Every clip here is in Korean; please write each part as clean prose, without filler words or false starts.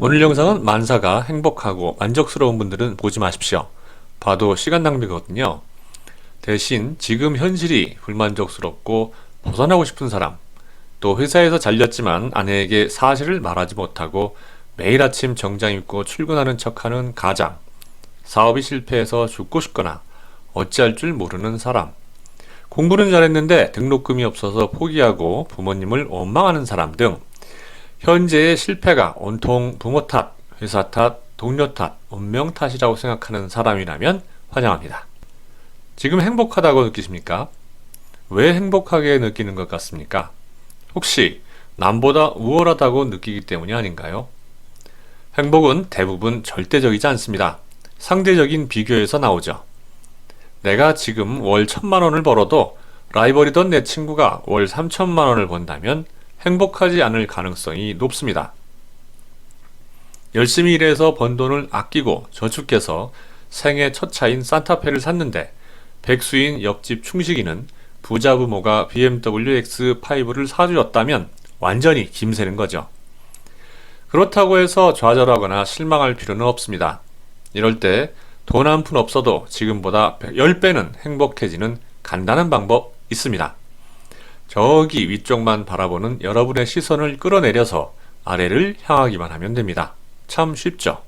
오늘 영상은 만사가 행복하고 만족스러운 분들은 보지 마십시오. 봐도 시간 낭비거든요. 대신 지금 현실이 불만족스럽고 벗어나고 싶은 사람, 또 회사에서 잘렸지만 아내에게 사실을 말하지 못하고 매일 아침 정장 입고 출근하는 척하는 가장, 사업이 실패해서 죽고 싶거나 어찌할 줄 모르는 사람, 공부는 잘했는데 등록금이 없어서 포기하고 부모님을 원망하는 사람 등 현재의 실패가 온통 부모 탓, 회사 탓, 동료 탓, 운명 탓이라고 생각하는 사람이라면 환영합니다. 지금 행복하다고 느끼십니까? 왜 행복하게 느끼는 것 같습니까? 혹시 남보다 우월하다고 느끼기 때문이 아닌가요? 행복은 대부분 절대적이지 않습니다. 상대적인 비교에서 나오죠. 내가 지금 월 1,000만 원을 벌어도 라이벌이던 내 친구가 월 3,000만 원을 번다면 행복하지 않을 가능성이 높습니다. 열심히 일해서 번 돈을 아끼고 저축해서 생애 첫 차인 산타페를 샀는데 백수인 옆집 충식이는 부자 부모가 BMW X5를 사주었다면 완전히 김새는 거죠. 그렇다고 해서 좌절하거나 실망할 필요는 없습니다. 이럴 때 돈 한 푼 없어도 지금보다 10배는 행복해지는 간단한 방법 있습니다. 저기 위쪽만 바라보는 여러분의 시선을 끌어내려서 아래를 향하기만 하면 됩니다. 참 쉽죠?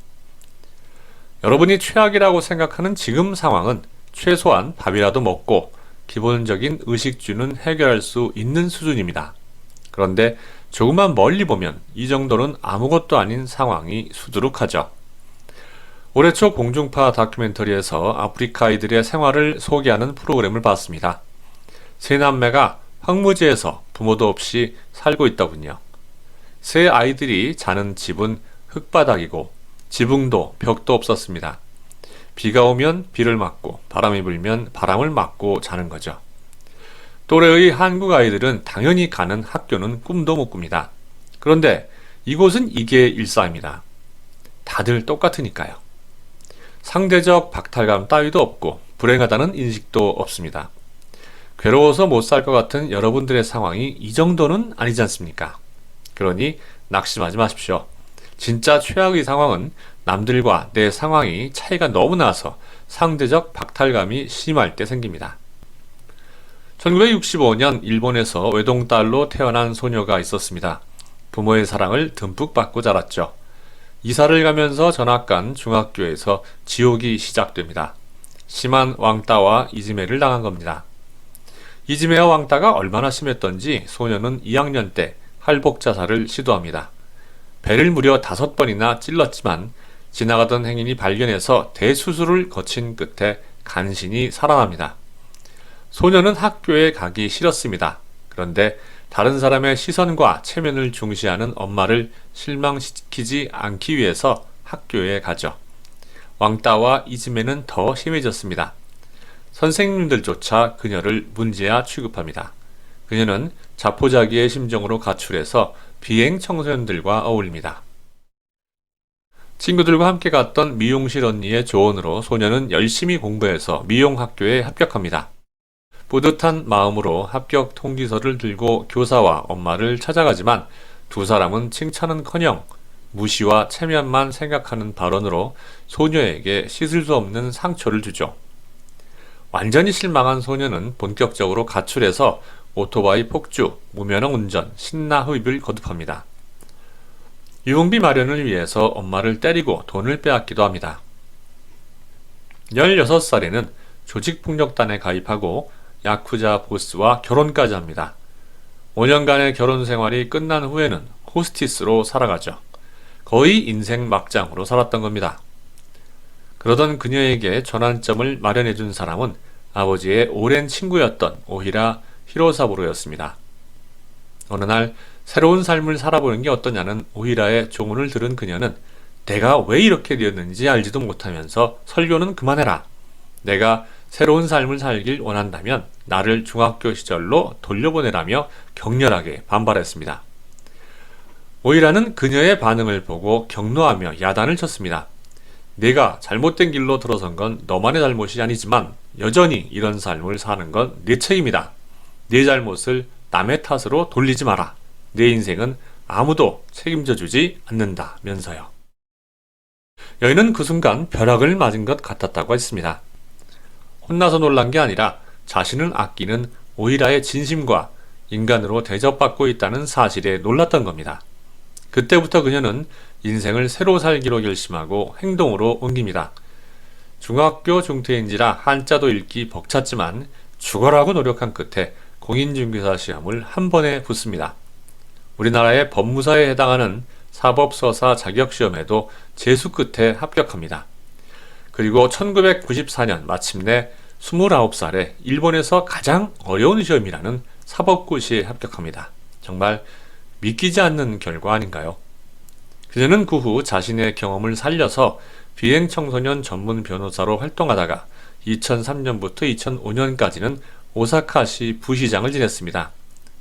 여러분이 최악이라고 생각하는 지금 상황은 최소한 밥이라도 먹고 기본적인 의식주는 해결할 수 있는 수준입니다. 그런데 조금만 멀리 보면 이 정도는 아무것도 아닌 상황이 수두룩하죠. 올해 초 공중파 다큐멘터리에서 아프리카 아이들의 생활을 소개하는 프로그램을 봤습니다. 세 남매가 황무지에서 부모도 없이 살고 있더군요. 세 아이들이 자는 집은 흙바닥이고 지붕도 벽도 없었습니다. 비가 오면 비를 맞고 바람이 불면 바람을 맞고 자는 거죠. 또래의 한국 아이들은 당연히 가는 학교는 꿈도 못 꿉니다. 그런데 이곳은 이게 일상입니다. 다들 똑같으니까요. 상대적 박탈감 따위도 없고 불행하다는 인식도 없습니다. 괴로워서 못 살 것 같은 여러분들의 상황이 이 정도는 아니지 않습니까? 그러니 낙심하지 마십시오. 진짜 최악의 상황은 남들과 내 상황이 차이가 너무 나서 상대적 박탈감이 심할 때 생깁니다. 1965년 일본에서 외동딸로 태어난 소녀가 있었습니다. 부모의 사랑을 듬뿍 받고 자랐죠. 이사를 가면서 전학간 중학교에서 지옥이 시작됩니다. 심한 왕따와 이지매를 당한 겁니다. 이지매와 왕따가 얼마나 심했던지 소녀는 2학년 때 할복 자살을 시도합니다. 배를 무려 5번이나 찔렀지만 지나가던 행인이 발견해서 대수술을 거친 끝에 간신히 살아납니다. 소녀는 학교에 가기 싫었습니다. 그런데 다른 사람의 시선과 체면을 중시하는 엄마를 실망시키지 않기 위해서 학교에 가죠. 왕따와 이지매는 더 심해졌습니다. 선생님들조차 그녀를 문제아 취급합니다. 그녀는 자포자기의 심정으로 가출해서 비행 청소년들과 어울립니다. 친구들과 함께 갔던 미용실 언니의 조언으로 소녀는 열심히 공부해서 미용학교에 합격합니다. 뿌듯한 마음으로 합격 통지서를 들고 교사와 엄마를 찾아가지만 두 사람은 칭찬은커녕 무시와 체면만 생각하는 발언으로 소녀에게 씻을 수 없는 상처를 주죠. 완전히 실망한 소녀는 본격적으로 가출해서 오토바이 폭주, 무면허 운전, 신나 흡입을 거듭합니다. 유흥비 마련을 위해서 엄마를 때리고 돈을 빼앗기도 합니다. 16살에는 조직폭력단에 가입하고 야쿠자 보스와 결혼까지 합니다. 5년간의 결혼 생활이 끝난 후에는 호스티스로 살아가죠. 거의 인생 막장으로 살았던 겁니다. 그러던 그녀에게 전환점을 마련해준 사람은 아버지의 오랜 친구였던 오히라 히로사부로였습니다. 어느 날 새로운 삶을 살아보는 게 어떠냐는 오히라의 조언을 들은 그녀는 내가 왜 이렇게 되었는지 알지도 못하면서 설교는 그만해라. 내가 새로운 삶을 살길 원한다면 나를 중학교 시절로 돌려보내라며 격렬하게 반발했습니다. 오히라는 그녀의 반응을 보고 격노하며 야단을 쳤습니다. 내가 잘못된 길로 들어선 건 너만의 잘못이 아니지만 여전히 이런 삶을 사는 건 내 책임이다. 내 잘못을 남의 탓으로 돌리지 마라. 내 인생은 아무도 책임져 주지 않는다면서요. 여인은 그 순간 벼락을 맞은 것 같았다고 했습니다. 혼나서 놀란 게 아니라 자신을 아끼는 오히라의 진심과 인간으로 대접받고 있다는 사실에 놀랐던 겁니다. 그때부터 그녀는 인생을 새로 살기로 결심하고 행동으로 옮깁니다. 중학교 중퇴인지라 한자도 읽기 벅찼지만 죽어라고 노력한 끝에 공인중개사 시험을 한 번에 붙습니다. 우리나라의 법무사에 해당하는 사법서사 자격시험에도 재수 끝에 합격합니다. 그리고 1994년 마침내 29살에 일본에서 가장 어려운 시험이라는 사법고시에 합격합니다. 정말 믿기지 않는 결과 아닌가요? 그녀는 그 후 자신의 경험을 살려서 비행청소년 전문 변호사로 활동하다가 2003년부터 2005년까지는 오사카시 부시장을 지냈습니다.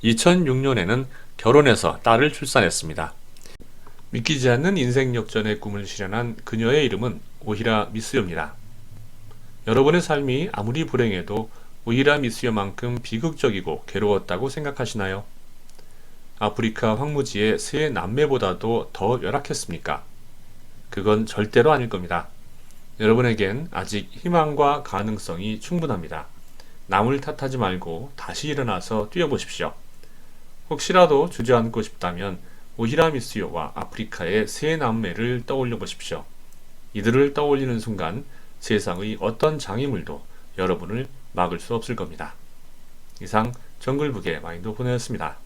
2006년에는 결혼해서 딸을 출산했습니다. 믿기지 않는 인생 역전의 꿈을 실현한 그녀의 이름은 오히라 미쓰요입니다. 여러분의 삶이 아무리 불행해도 오히라 미쓰요만큼 비극적이고 괴로웠다고 생각하시나요? 아프리카 황무지의 세 남매보다도 더 열악했습니까? 그건 절대로 아닐 겁니다. 여러분에겐 아직 희망과 가능성이 충분합니다. 남을 탓하지 말고 다시 일어나서 뛰어보십시오. 혹시라도 주저앉고 싶다면 오히라 미쓰요와 아프리카의 세 남매를 떠올려 보십시오. 이들을 떠올리는 순간 세상의 어떤 장애물도 여러분을 막을 수 없을 겁니다. 이상 정글북의 마인드 오프너였습니다.